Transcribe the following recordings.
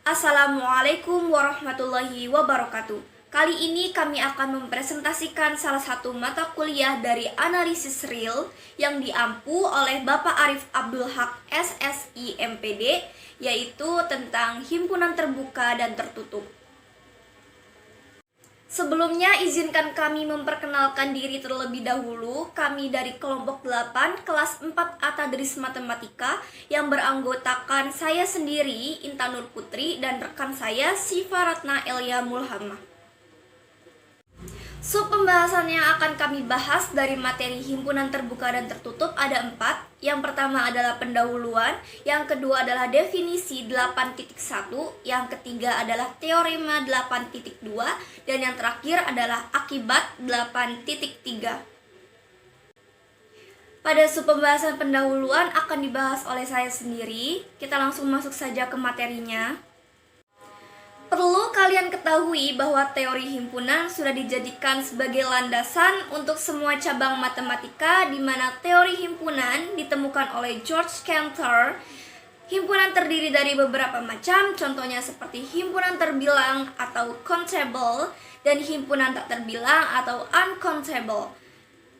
Assalamualaikum warahmatullahi wabarakatuh. Kali ini kami akan mempresentasikan salah satu mata kuliah dari analisis real yang diampu oleh Bapak Arif Abdul Haq SSI MPD, yaitu tentang himpunan terbuka dan tertutup. Sebelumnya izinkan kami memperkenalkan diri terlebih dahulu. Kami dari kelompok 8 kelas 4 Atadris Matematika yang beranggotakan saya sendiri Intan Nur Putri dan rekan saya Siva Ratna Elia Mulhamah. Sub pembahasan yang akan kami bahas dari materi himpunan terbuka dan tertutup ada 4. Yang pertama adalah pendahuluan, yang kedua adalah definisi 8.1, yang ketiga adalah teorema 8.2, dan yang terakhir adalah akibat 8.3. Pada sub pembahasan pendahuluan akan dibahas oleh saya sendiri. Kita langsung masuk saja ke materinya. Perlu kalian ketahui bahwa teori himpunan sudah dijadikan sebagai landasan untuk semua cabang matematika, di mana teori himpunan ditemukan oleh George Cantor. Himpunan terdiri dari beberapa macam, contohnya seperti himpunan terbilang atau countable dan himpunan tak terbilang atau uncountable.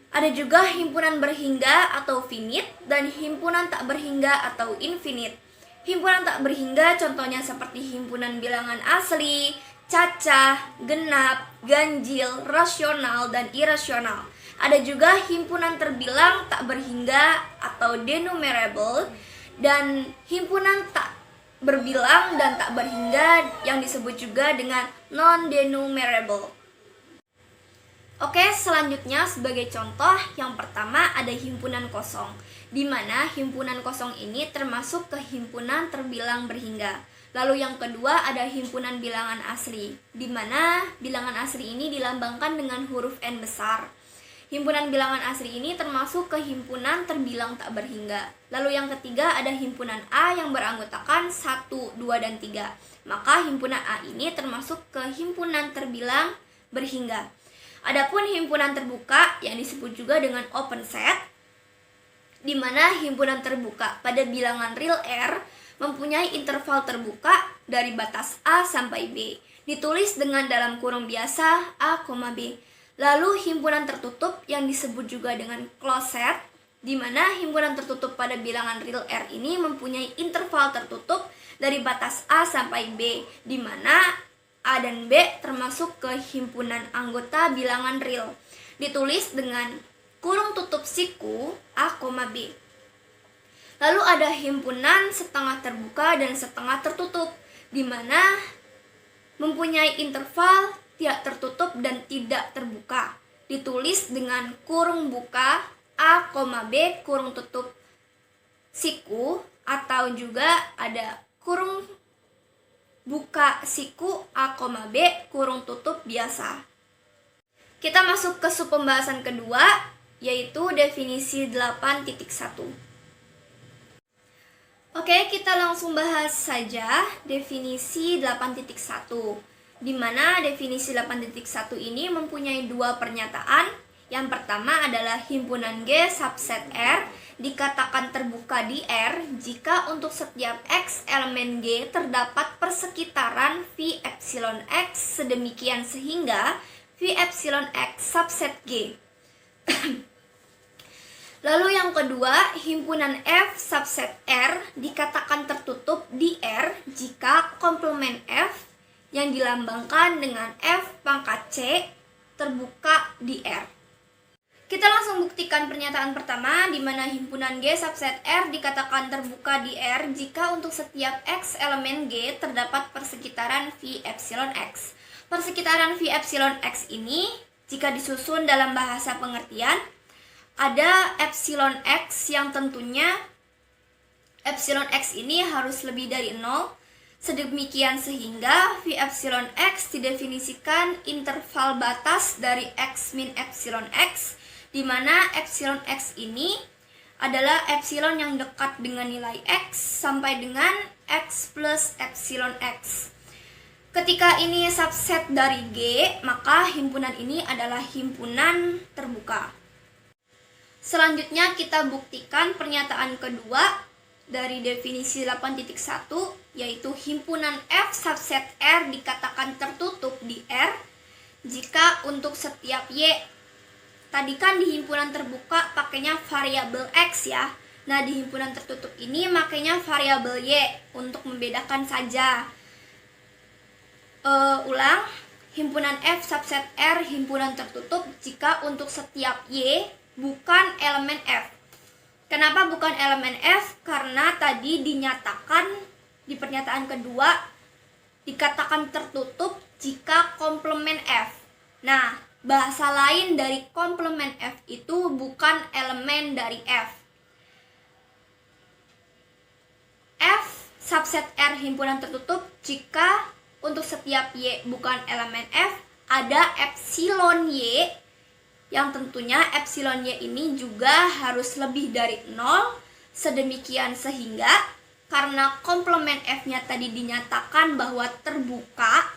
Ada juga himpunan berhingga atau finite dan himpunan tak berhingga atau infinite. Himpunan tak berhingga contohnya seperti himpunan bilangan asli, cacah, genap, ganjil, rasional, dan irasional. Ada juga himpunan terbilang tak berhingga atau denumerable, dan himpunan tak berbilang dan tak berhingga yang disebut juga dengan non-denumerable. Oke, selanjutnya sebagai contoh, yang pertama ada himpunan kosong, di mana himpunan kosong ini termasuk ke himpunan terbilang berhingga. Lalu yang kedua ada himpunan bilangan asli, di mana bilangan asli ini dilambangkan dengan huruf N besar. Himpunan bilangan asli ini termasuk ke himpunan terbilang tak berhingga. Lalu yang ketiga ada himpunan A yang beranggotakan 1, 2, dan 3. Maka himpunan A ini termasuk ke himpunan terbilang berhingga. Adapun himpunan terbuka yang disebut juga dengan open set, di mana himpunan terbuka pada bilangan real R mempunyai interval terbuka dari batas A sampai B, ditulis dengan dalam kurung biasa A, B. Lalu himpunan tertutup yang disebut juga dengan closed set, di mana himpunan tertutup pada bilangan real R ini mempunyai interval tertutup dari batas A sampai B, di mana A dan B termasuk ke himpunan anggota bilangan real, ditulis dengan kurung tutup siku A, B. Lalu ada himpunan setengah terbuka dan setengah tertutup, di mana mempunyai interval tidak tertutup dan tidak terbuka, ditulis dengan kurung buka A, B kurung tutup siku, atau juga ada kurung buka siku A, B kurung tutup biasa. Kita masuk ke sub pembahasan kedua, yaitu definisi 8.1. Oke, kita langsung bahas saja definisi 8.1, di mana definisi 8.1 ini mempunyai dua pernyataan. Yang pertama adalah himpunan G subset R dikatakan terbuka di R jika untuk setiap X elemen G terdapat persekitaran V epsilon X sedemikian sehingga V epsilon X subset G. Lalu yang kedua, himpunan F subset R dikatakan tertutup di R jika komplement F yang dilambangkan dengan F pangkat C terbuka di R. Kita langsung buktikan pernyataan pertama, di mana himpunan G subset R dikatakan terbuka di R jika untuk setiap X elemen G terdapat persekitaran V epsilon X. Persekitaran V epsilon X ini, jika disusun dalam bahasa pengertian, ada epsilon X yang tentunya epsilon X ini harus lebih dari 0, sedemikian sehingga V epsilon X didefinisikan interval batas dari X min epsilon X, di mana epsilon X ini adalah epsilon yang dekat dengan nilai X sampai dengan X plus epsilon X. Ketika ini subset dari G, maka himpunan ini adalah himpunan terbuka. Selanjutnya kita buktikan pernyataan kedua, dari definisi 8.1, yaitu himpunan F subset R dikatakan tertutup di R jika untuk setiap Y. Tadi kan di himpunan terbuka pakainya variabel X ya. Nah, di himpunan tertutup ini makanya variabel Y untuk membedakan saja. Ulang, himpunan F subset R himpunan tertutup jika untuk setiap Y bukan elemen F. Kenapa bukan elemen F? Karena tadi dinyatakan di pernyataan kedua dikatakan tertutup jika komplement F. Nah, bahasa lain dari komplement F itu bukan elemen dari F. F subset R himpunan tertutup jika untuk setiap Y bukan elemen F ada epsilon Y, yang tentunya epsilon Y ini juga harus lebih dari 0, sedemikian sehingga karena komplement F-nya tadi dinyatakan bahwa terbuka,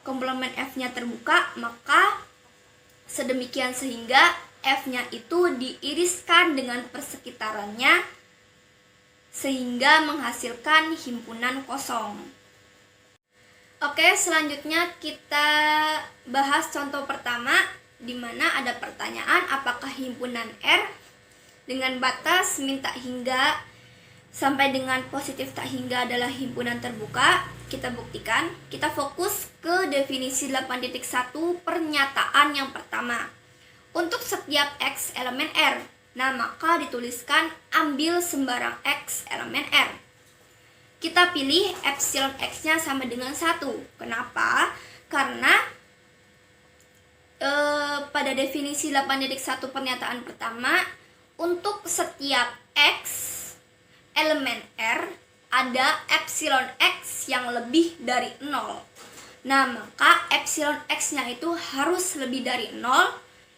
komplement F-nya terbuka, maka sedemikian sehingga F-nya itu diiriskan dengan persekitarannya sehingga menghasilkan himpunan kosong. Oke, selanjutnya kita bahas contoh pertama, di mana ada pertanyaan apakah himpunan R dengan batas min tak hingga sampai dengan positif tak hingga adalah himpunan terbuka. Kita buktikan, kita fokus ke definisi 8.1 pernyataan yang pertama. Untuk setiap X elemen R, nah maka dituliskan ambil sembarang X elemen R. Kita pilih epsilon X-nya sama dengan 1. Kenapa? Karena pada definisi 8.1 pernyataan pertama, untuk setiap X elemen R ada epsilon X yang lebih dari 0. Nah, maka epsilon X-nya itu harus lebih dari 0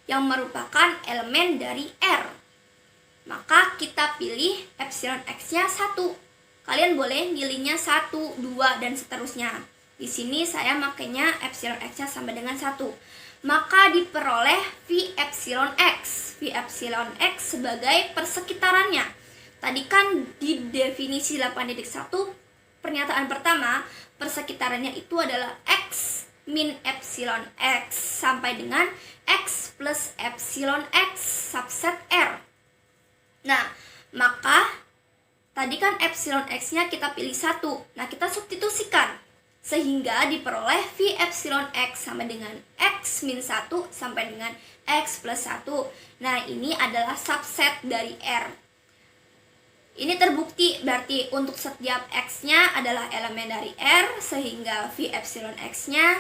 yang merupakan elemen dari R. Maka kita pilih epsilon X-nya 1. Kalian boleh milihnya 1, 2, dan seterusnya. Di sini saya makainya epsilon X-nya sama dengan 1. Maka diperoleh V epsilon X. V epsilon X sebagai persekitarannya. Tadi kan di definisi 8.1 pernyataan pertama, persekitarannya itu adalah X min epsilon X sampai dengan X plus epsilon X subset R. Nah, maka tadi kan epsilon X-nya kita pilih 1. Nah, kita substitusikan sehingga diperoleh V epsilon X sama dengan X min 1 sampai dengan X plus 1. Nah, ini adalah subset dari R. Ini terbukti berarti untuk setiap X-nya adalah elemen dari R, sehingga V epsilon X-nya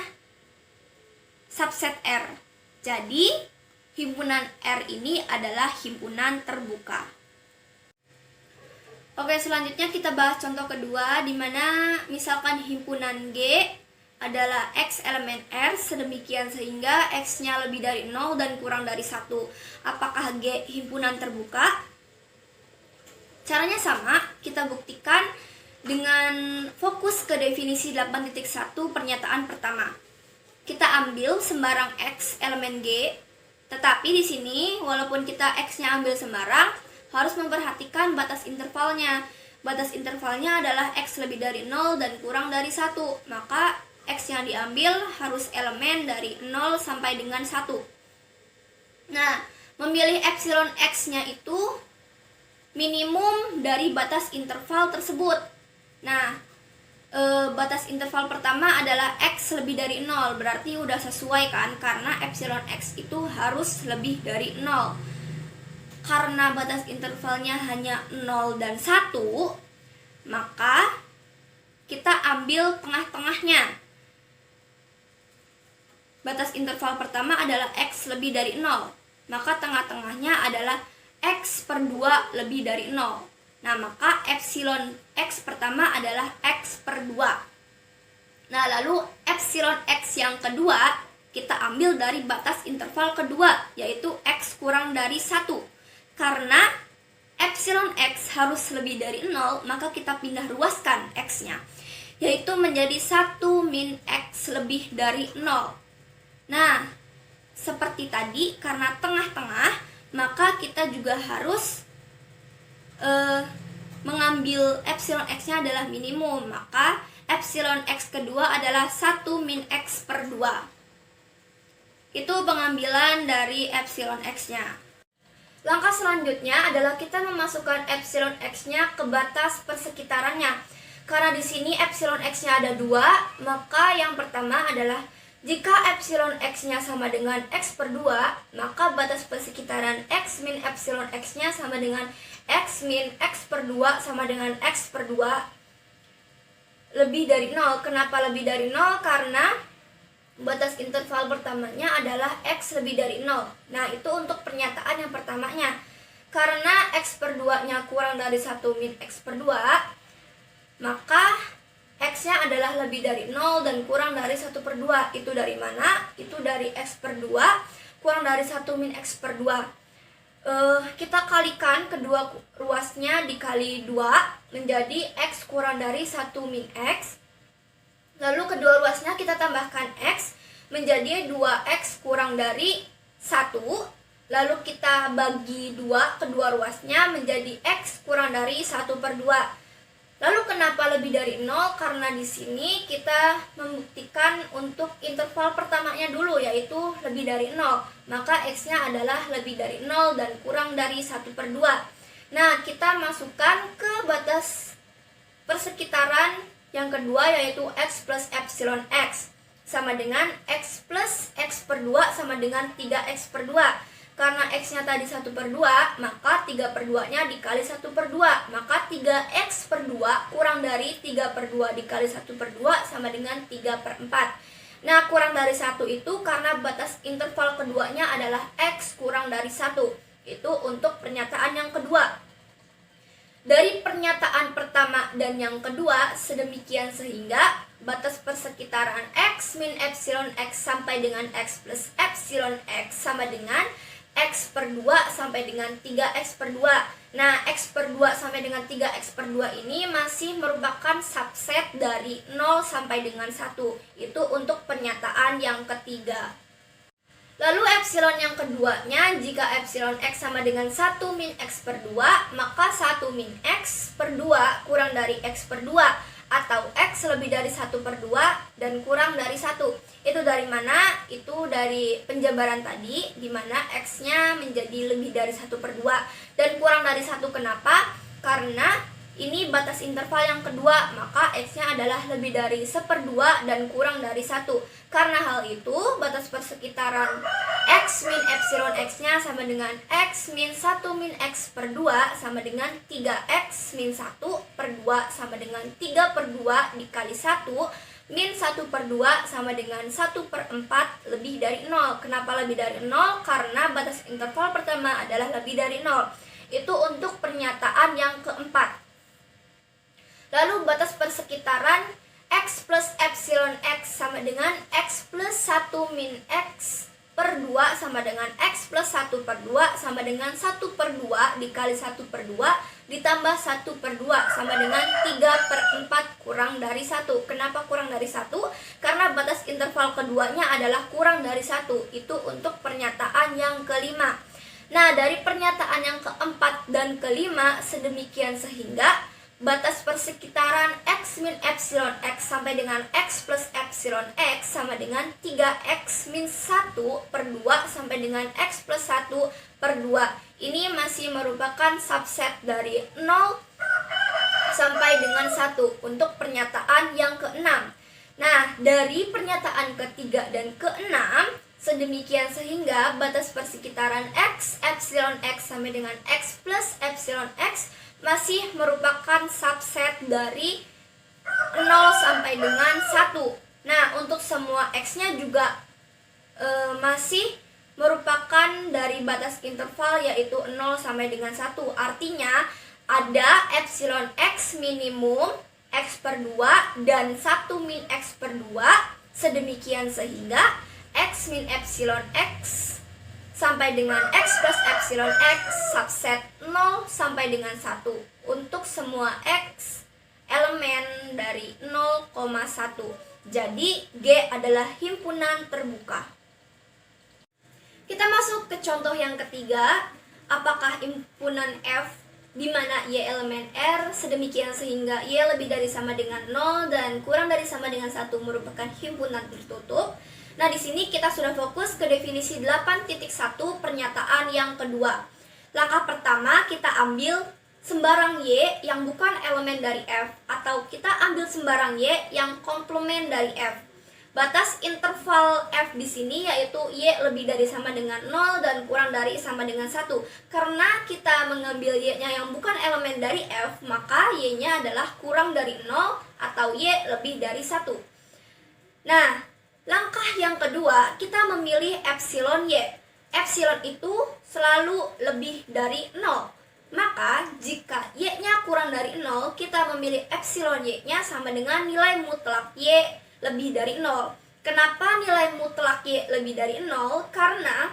subset R. Jadi, himpunan R ini adalah himpunan terbuka. Oke, selanjutnya kita bahas contoh kedua, di mana misalkan himpunan G adalah X elemen R, sedemikian sehingga X-nya lebih dari 0 dan kurang dari 1. Apakah G himpunan terbuka? Caranya sama, kita buktikan dengan fokus ke definisi 8.1 pernyataan pertama. Kita ambil sembarang X elemen G, tetapi di sini walaupun kita X-nya ambil sembarang, harus memperhatikan batas intervalnya. Batas intervalnya adalah X lebih dari 0 dan kurang dari 1. Maka X yang diambil harus elemen dari 0 sampai dengan 1. Nah, memilih epsilon X-nya itu minimum dari batas interval tersebut. Nah, batas interval pertama adalah X lebih dari 0. Berarti udah sesuai kan, karena epsilon X itu harus lebih dari 0. Karena batas intervalnya hanya 0 dan 1, maka kita ambil tengah-tengahnya. Batas interval pertama adalah X lebih dari 0, maka tengah-tengahnya adalah X per 2 lebih dari 0. Nah, maka epsilon X pertama adalah X per 2. Nah, lalu epsilon X yang kedua kita ambil dari batas interval kedua, yaitu X kurang dari 1. Karena epsilon X harus lebih dari 0, maka kita pindah ruaskan X-nya, yaitu menjadi 1 min X lebih dari 0. Nah, seperti tadi, karena tengah-tengah, maka kita juga harus mengambil epsilon x-nya adalah minimum, maka epsilon x kedua adalah 1 min x per 2. Itu pengambilan dari epsilon x-nya. Langkah selanjutnya adalah kita memasukkan epsilon x-nya ke batas persekitarannya. Karena di sini epsilon x-nya ada 2, maka yang pertama adalah jika epsilon x-nya sama dengan x per 2, maka batas persekitaran x min epsilon x-nya sama dengan x min x per 2 sama dengan x per 2 lebih dari 0. Kenapa lebih dari 0? Karena batas interval pertamanya adalah x lebih dari 0. Nah, itu untuk pernyataan yang pertamanya. Karena x per 2-nya kurang dari 1 min x per 2, maka x-nya adalah lebih dari 0 dan kurang dari 1 per 2. Itu dari mana? Itu dari x per 2 kurang dari 1 min x per 2. Kita kalikan kedua ruasnya dikali 2 menjadi x kurang dari 1 min x. Lalu kedua ruasnya kita tambahkan x menjadi 2x kurang dari 1. Lalu kita bagi 2 kedua ruasnya menjadi x kurang dari 1 per 2. Lalu kenapa lebih dari 0? Karena di sini kita membuktikan untuk interval pertamanya dulu, yaitu lebih dari 0. Maka x-nya adalah lebih dari 0 dan kurang dari 1 per 2. Nah, kita masukkan ke batas persekitaran yang kedua, yaitu x plus epsilon x sama dengan x plus x per 2 sama dengan 3x per 2. Karena x-nya tadi 1 per 2, maka 3 per 2-nya dikali 1 per 2. Maka 3x per 2 kurang dari 3 per 2 dikali 1 per 2 sama dengan 3 per 4. Nah, kurang dari 1 itu karena batas interval keduanya adalah x kurang dari 1. Itu untuk pernyataan yang kedua. Dari pernyataan pertama dan yang kedua, sedemikian sehingga batas persekitaran x min epsilon x sampai dengan x plus epsilon x sama dengan x per 2 sampai dengan 3x per 2. Nah, x per 2 sampai dengan 3x per 2 ini masih merupakan subset dari 0 sampai dengan 1. Itu untuk pernyataan yang ketiga. Lalu epsilon yang keduanya, jika epsilon x sama dengan 1 min x per 2, maka 1 min x per 2 kurang dari x per 2, atau x lebih dari 1 per 2 dan kurang dari 1. Itu dari mana? Itu dari penjabaran tadi, di mana x-nya menjadi lebih dari 1 per 2 dan kurang dari 1. Kenapa? Karena ini batas interval yang kedua, maka x-nya adalah lebih dari 1/2 dan kurang dari 1. Karena hal itu, batas persekitaran x min epsilon x-nya sama dengan x min 1 min x per 2 sama dengan 3x min 1 per 2 sama dengan 3 per 2 dikali 1 min 1 per 2 sama dengan 1 per 4 lebih dari 0. Kenapa lebih dari 0? Karena batas interval pertama adalah lebih dari 0. Itu untuk pernyataan yang keempat. Lalu batas persekitaran x plus epsilon x sama dengan x plus 1 min x per 2 sama dengan x plus 1 per 2 sama dengan 1 per 2 dikali 1 per 2 ditambah 1 per 2 sama dengan 3 per 4 kurang dari 1. Kenapa kurang dari 1? Karena batas interval keduanya adalah kurang dari 1. Itu untuk pernyataan yang kelima. Nah, dari pernyataan yang keempat dan kelima, sedemikian sehingga batas persekitaran x min epsilon x sampai dengan x plus epsilon x sama dengan 3x min 1 per 2 sampai dengan x plus 1 per 2. Ini masih merupakan subset dari 0 sampai dengan 1 untuk pernyataan yang keenam. Nah, dari pernyataan ketiga dan keenam, sedemikian sehingga batas persekitaran x epsilon x sampai dengan x plus epsilon x masih merupakan subset dari 0 sampai dengan 1. Nah, untuk semua x-nya juga masih merupakan dari batas interval yaitu 0 sampai dengan 1. Artinya ada epsilon x minimum x per 2 dan 1 min x per 2, sedemikian sehingga x min epsilon x sampai dengan x plus epsilon x subset 0 sampai dengan 1 untuk semua x elemen dari 0,1. Jadi G adalah himpunan terbuka. Kita masuk ke contoh yang ketiga. Apakah himpunan F di mana Y elemen R sedemikian sehingga Y lebih dari sama dengan 0 dan kurang dari sama dengan 1 merupakan himpunan tertutup. Nah, di sini kita sudah fokus ke definisi 8.1 pernyataan yang kedua. Langkah pertama, kita ambil sembarang Y yang bukan elemen dari F, atau kita ambil sembarang Y yang komplement dari F. Batas interval F di sini yaitu Y lebih dari sama dengan 0 dan kurang dari sama dengan 1. Karena kita mengambil Y-nya yang bukan elemen dari F, maka Y-nya adalah kurang dari 0 atau Y lebih dari 1. Nah, langkah yang kedua, kita memilih epsilon Y. Epsilon itu selalu lebih dari 0. Maka, jika Y-nya kurang dari 0, kita memilih epsilon Y-nya sama dengan nilai mutlak Y lebih dari 0. Kenapa nilai mutlak Y lebih dari 0? Karena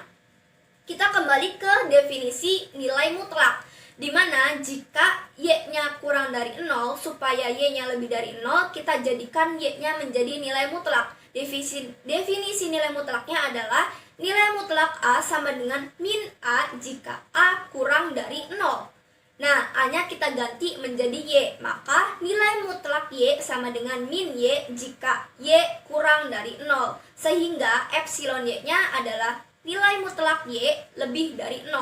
kita kembali ke definisi nilai mutlak, di mana jika Y-nya kurang dari 0, supaya Y-nya lebih dari 0, kita jadikan Y-nya menjadi nilai mutlak. Definisi nilai mutlaknya adalah nilai mutlak A sama dengan min A jika A kurang dari 0. Nah, A-nya kita ganti menjadi Y, maka nilai mutlak Y sama dengan min Y jika Y kurang dari 0. Sehingga epsilon Y-nya adalah nilai mutlak Y lebih dari 0.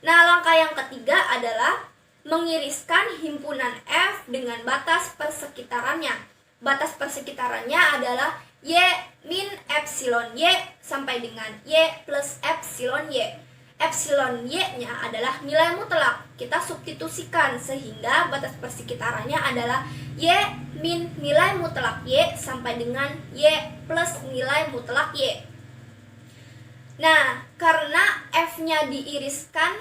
Nah, langkah yang ketiga adalah mengiriskan himpunan F dengan batas persekitarannya. Batas persekitarannya adalah Y min epsilon Y sampai dengan Y plus epsilon Y. Epsilon Y-nya adalah nilai mutlak. Kita substitusikan sehingga batas persekitarannya adalah Y min nilai mutlak Y sampai dengan Y plus nilai mutlak Y. Nah, karena F-nya diiriskan,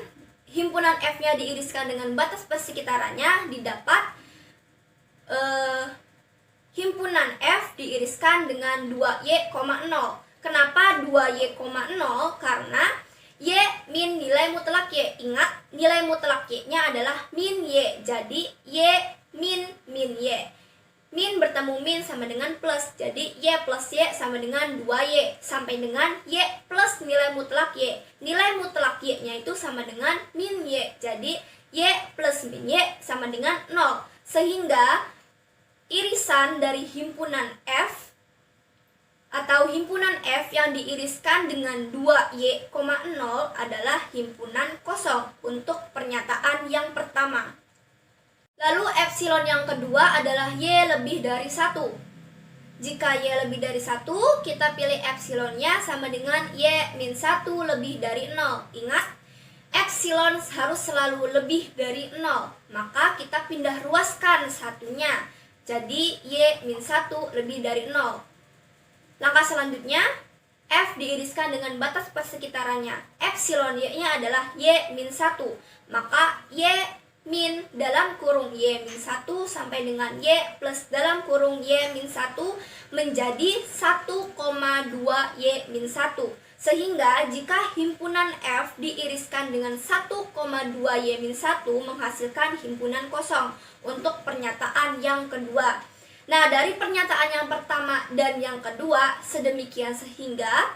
himpunan F-nya diiriskan dengan batas persekitarannya, didapat himpunan F diiriskan dengan 2Y,0. Kenapa 2Y,0? Karena Y min nilai mutlak Y. Ingat, nilai mutlak Y-nya adalah min Y. Jadi, Y min Y. Min bertemu min sama dengan plus. Jadi, Y plus Y sama dengan 2Y. Sampai dengan Y plus nilai mutlak Y. Nilai mutlak Y-nya itu sama dengan min Y. Jadi, Y plus min Y sama dengan 0. Sehingga irisan dari himpunan F atau himpunan F yang diiriskan dengan 2Y,0 adalah himpunan kosong untuk pernyataan yang pertama. Lalu epsilon yang kedua adalah Y lebih dari 1. Jika Y lebih dari 1, kita pilih epsilonnya sama dengan Y min 1 lebih dari 0. Ingat, epsilon harus selalu lebih dari 0. Maka kita pindah ruaskan satunya. Jadi, Y min 1 lebih dari 0. Langkah selanjutnya, F diiriskan dengan batas persekitarannya. Epsilon Y-nya adalah Y min 1. Maka, Y min dalam kurung Y min 1 sampai dengan Y plus dalam kurung Y min 1 menjadi 1,2 Y min 1. Sehingga jika himpunan F diiriskan dengan 1,2 Y min 1 menghasilkan himpunan kosong untuk pernyataan yang kedua. Nah, dari pernyataan yang pertama dan yang kedua sedemikian sehingga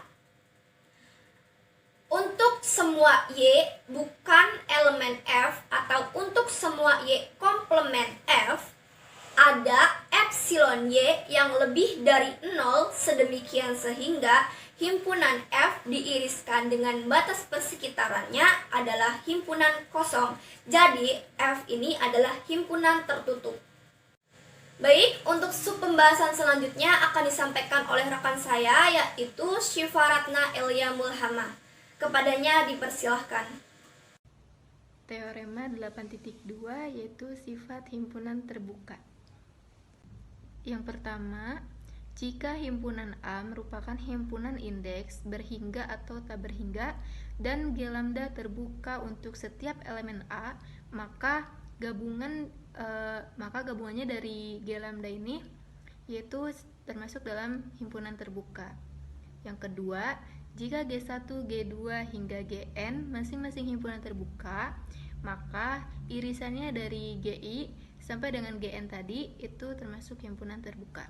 untuk semua Y bukan elemen F atau untuk semua Y komplement F, ada epsilon Y yang lebih dari 0 sedemikian sehingga himpunan F diiriskan dengan batas persekitarannya adalah himpunan kosong. Jadi, F ini adalah himpunan tertutup. Baik, untuk sub pembahasan selanjutnya akan disampaikan oleh rekan saya, yaitu Syifaratna Elia Mulhama. Kepadanya dipersilahkan. Teorema 8.2 yaitu sifat himpunan terbuka. Yang pertama, jika himpunan A merupakan himpunan indeks berhingga atau tak berhingga dan G lambda terbuka untuk setiap elemen A, maka gabungannya dari G lambda ini yaitu termasuk dalam himpunan terbuka. Yang kedua, jika G1, G2 hingga Gn masing-masing himpunan terbuka, maka irisannya dari Gi sampai dengan Gn tadi itu termasuk himpunan terbuka.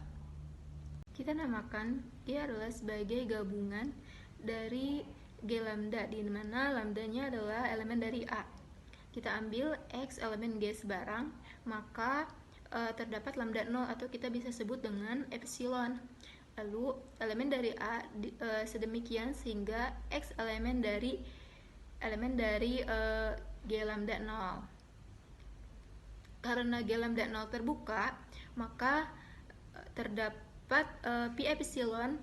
Kita namakan dia adalah sebagai gabungan dari G lambda, di mana lambdanya adalah elemen dari A. kita ambil X elemen G sebarang, maka terdapat lambda 0 atau kita bisa sebut dengan epsilon. Lalu elemen dari A sedemikian sehingga X elemen dari G lambda 0. Karena G lambda 0 terbuka, maka terdapat pi epsilon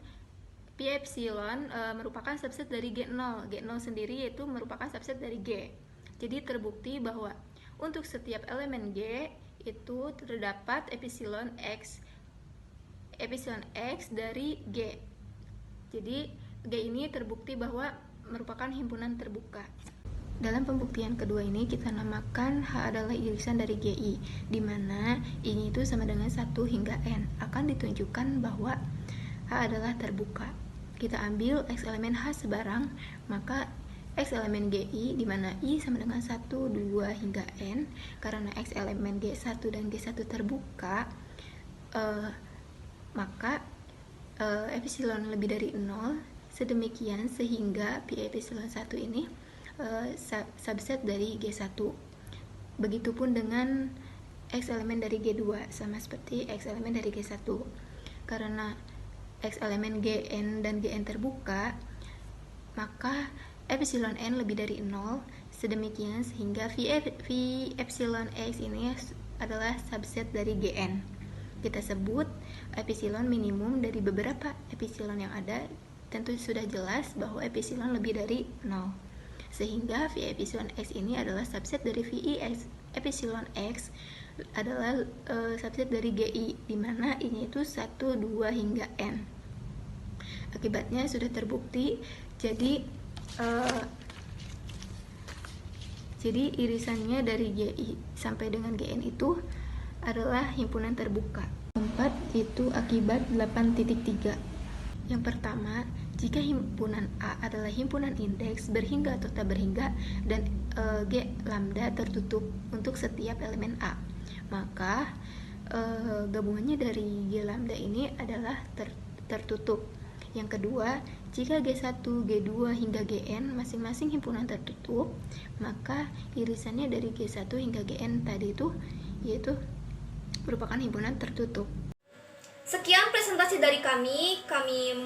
merupakan subset dari G0. G0 sendiri yaitu merupakan subset dari G. Jadi terbukti bahwa untuk setiap elemen G itu terdapat epsilon X dari G. Jadi G ini terbukti bahwa merupakan himpunan terbuka. Dalam pembuktian kedua ini kita namakan H adalah irisan dari GI, di mana I itu sama dengan 1 hingga N. Akan ditunjukkan bahwa H adalah terbuka. Kita ambil X elemen H sebarang, maka X elemen GI di mana I sama dengan 1, 2 hingga N. Karena X elemen G1 dan G1 terbuka, maka epsilon lebih dari 0, sedemikian sehingga pi epsilon 1 ini subset dari G1. Begitupun dengan X elemen dari G2, sama seperti X elemen dari G1. Karena X elemen Gn dan Gn terbuka, maka epsilon n lebih dari 0, sedemikian sehingga V epsilon X ini adalah subset dari Gn. Kita sebut epsilon minimum dari beberapa epsilon yang ada. Tentu sudah jelas bahwa epsilon lebih dari 0. Sehingga V epsilon X ini adalah subset dari VI epsilon X adalah subset dari GI, di mana I-nya itu 1, 2 hingga N. Akibatnya sudah terbukti, jadi irisannya dari GI sampai dengan GN itu adalah himpunan terbuka. Keempat itu akibat 8.3. Yang pertama, jika himpunan A adalah himpunan indeks berhingga atau tak berhingga dan G lambda tertutup untuk setiap elemen A, maka gabungannya dari G lambda ini adalah tertutup. Yang kedua, jika G1, G2 hingga Gn masing-masing himpunan tertutup, maka irisannya dari G1 hingga Gn tadi itu yaitu merupakan himpunan tertutup. Sekian presentasi dari kami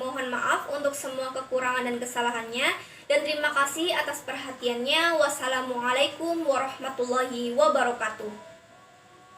mohon maaf untuk semua kekurangan dan kesalahannya, dan terima kasih atas perhatiannya. Wassalamualaikum warahmatullahi wabarakatuh.